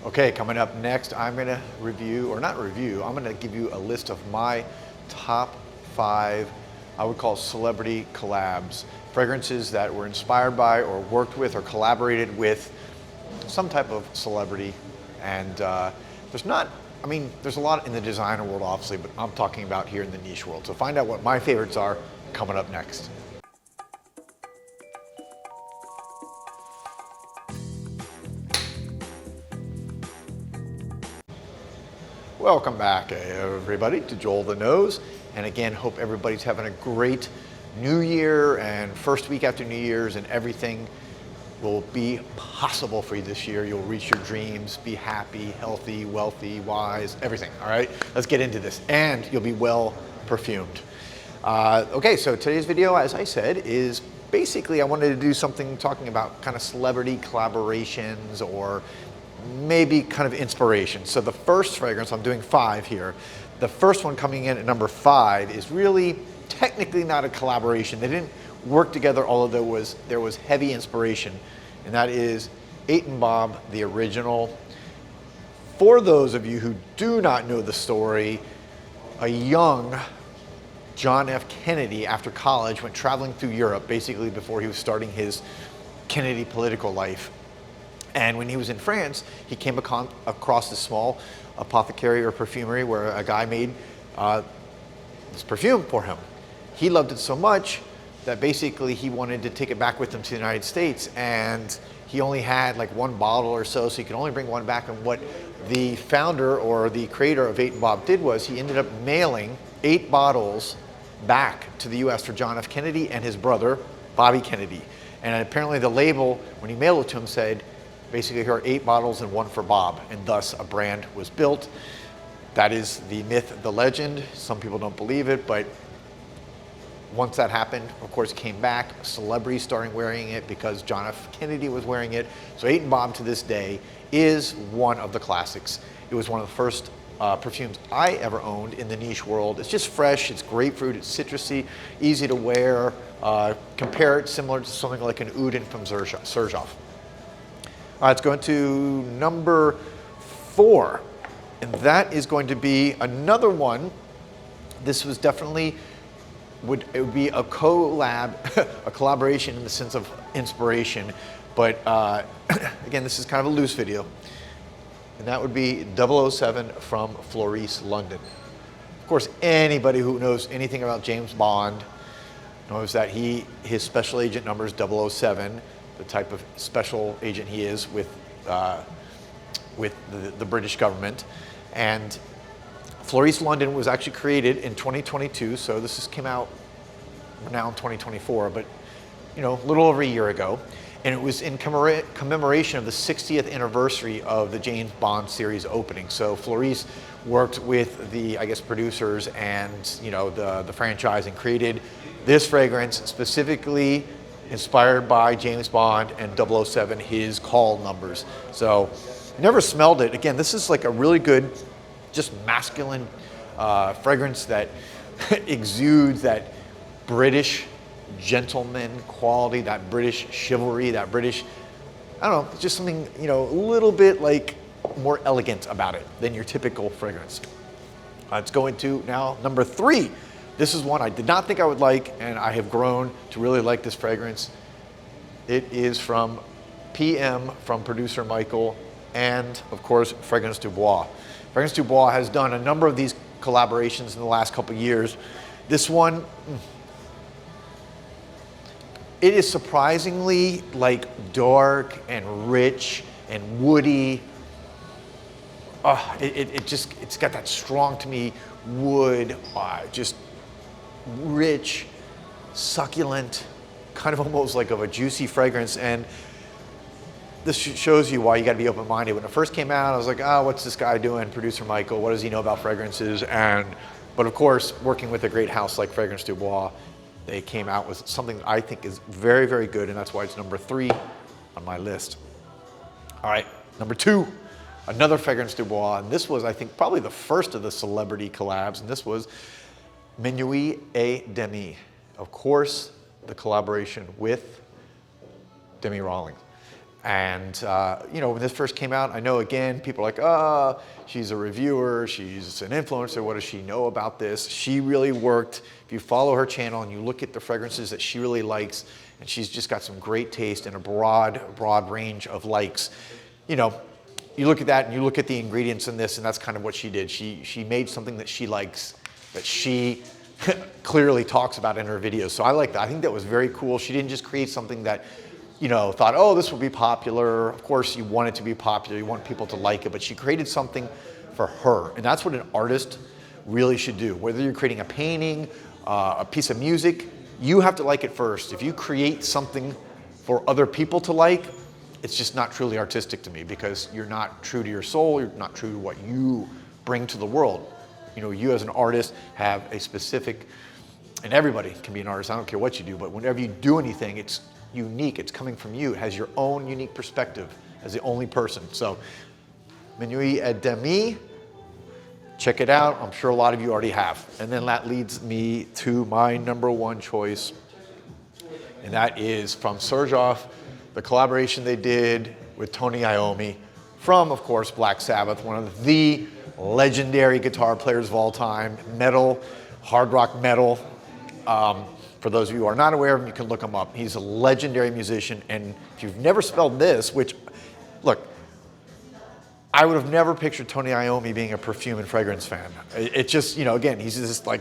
Okay, coming up next, I'm gonna review, or not review, I'm gonna give you a list of my top 5, I would call celebrity collabs. Fragrances that were inspired by or worked with or collaborated with some type of celebrity. And there's a lot in the designer world obviously, but I'm talking about here in the niche world. So find out what my favorites are coming up next. Welcome back, everybody, to Joel the Nose. And again, hope everybody's having a great New Year and first week after New Year's, and everything will be possible for you this year. You'll reach your dreams, be happy, healthy, wealthy, wise, everything, all right? Let's get into this. And you'll be well perfumed. Okay, so today's video, as I said, is basically I wanted to do something talking about kind of celebrity collaborations or maybe kind of inspiration. So the first fragrance, I'm doing 5 here. The first one coming in at number 5 is really technically not a collaboration. They didn't work together, although there was heavy inspiration, and that is 8 Bob, the original. For those of you who do not know the story, a young John F. Kennedy, after college, went traveling through Europe, basically before he was starting his Kennedy political life. And when he was in France, he came across this small apothecary or perfumery where a guy made this perfume for him. He loved it so much that basically he wanted to take it back with him to the United States, and he only had like 1 bottle or so he could only bring 1 back. And what the founder or the creator of 8 Bob did was he ended up mailing 8 bottles back to the US for John F. Kennedy and his brother, Bobby Kennedy. And apparently the label, when he mailed it to him, said, basically, here are 8 bottles and 1 for Bob, and thus a brand was built. That is the myth, the legend. Some people don't believe it, but once that happened, of course, it came back. Celebrities started wearing it because John F. Kennedy was wearing it. So 8 Bob to this day is one of the classics. It was one of the first perfumes I ever owned in the niche world. It's just fresh, it's grapefruit, it's citrusy, easy to wear. Compare it similar to something like an Oud from Xerjoff. It's going to number 4, and that is going to be another one. This was definitely, it would be a collab, a collaboration in the sense of inspiration, but again, this is kind of a loose video, and that would be 007 from Floris, London. Of course, anybody who knows anything about James Bond knows that his special agent number is 007. The type of special agent he is with the British government. And Floris London was actually created in 2022, so this came out now in 2024, but a little over a year ago. And it was in commemoration of the 60th anniversary of the James Bond series opening. So Floris worked with the, producers and the franchise and created this fragrance specifically inspired by James Bond and 007, his call numbers. So, never smelled it. Again, this is like a really good, just masculine fragrance that exudes that British gentleman quality, that British chivalry, that British, I don't know, just something, a little bit like more elegant about it than your typical fragrance. Let's go into now number 3. This is one I did not think I would like, and I have grown to really like this fragrance. It is from PM, from producer Michael, and of course, Fragrance du Bois. Fragrance du Bois has done a number of these collaborations in the last couple of years. This one, it is surprisingly like dark and rich and woody. It's got that strong, to me, wood, just rich, succulent, kind of almost like of a juicy fragrance. And this shows you why you got to be open-minded. When it first came out, I was like, what's this guy doing, producer Michael? What does he know about fragrances? But of course, working with a great house like Fragrance du Bois, they came out with something that I think is very, very good, and that's why it's number 3 on my list. All right, number 2, another Fragrance du Bois, and this was, I think, probably the first of the celebrity collabs, and this was Minuit et Demi. Of course, the collaboration with Demi Rawlings. And you know, when this first came out, I know again, people are like, oh, she's a reviewer, she's an influencer, what does she know about this? She really worked. If you follow her channel and you look at the fragrances that she really likes, and she's just got some great taste and a broad range of likes. You know, you look at that and you look at the ingredients in this, and that's kind of what she did. She made something that she likes, that she clearly talks about in her videos. So I like that. I think that was very cool. She didn't just create something that, you know, thought, oh, this will be popular. Of course, you want it to be popular. You want people to like it, but she created something for her. And that's what an artist really should do. Whether you're creating a painting, a piece of music, you have to like it first. If you create something for other people to like, it's just not truly artistic to me, because you're not true to your soul. You're not true to what you bring to the world. You know, you as an artist have a specific, and everybody can be an artist. I don't care what you do, but whenever you do anything, it's unique, it's coming from you, it has your own unique perspective as the only person. So Minuit et Demi, check it out. I'm sure a lot of you already have. And then that leads me to my #1 choice, and that is from Xerjoff, the collaboration they did with Tony Iommi from, of course, Black Sabbath, one of the legendary guitar players of all time, metal, hard rock metal. For those of you who are not aware of him, you can look him up. He's a legendary musician, and if you've never smelled this, which, look, I would have never pictured Tony Iommi being a perfume and fragrance fan. It just, you know, again, he's just like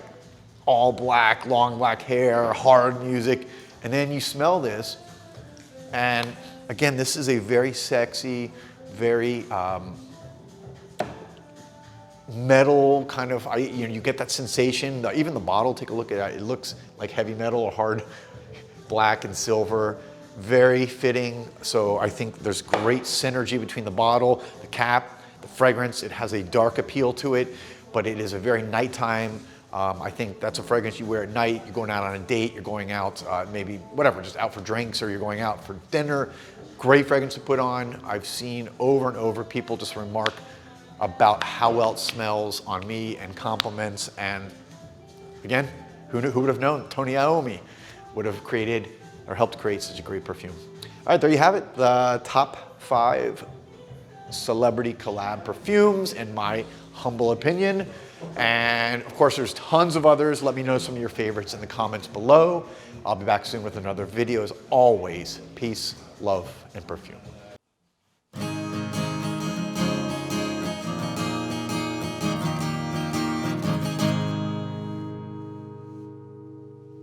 all black, long black hair, hard music, and then you smell this, and again, this is a very sexy, very metal kind of, you know, you get that sensation. Even the bottle, take a look at it. It looks like heavy metal or hard black and silver. Very fitting. So I think there's great synergy between the bottle, the cap, the fragrance. It has a dark appeal to it, but it is a very nighttime. I think that's a fragrance you wear at night. You're going out on a date, you're going out maybe whatever, just out for drinks, or you're going out for dinner. Great fragrance to put on. I've seen over and over people just remark about how well it smells on me and compliments. And again, who would have known Tony Iommi would have created or helped create such a great perfume. All right, there you have it, the top 5 celebrity collab perfumes in my humble opinion. And of course, there's tons of others. Let me know some of your favorites in the comments below. I'll be back soon with another video. As always, peace, love, and perfume.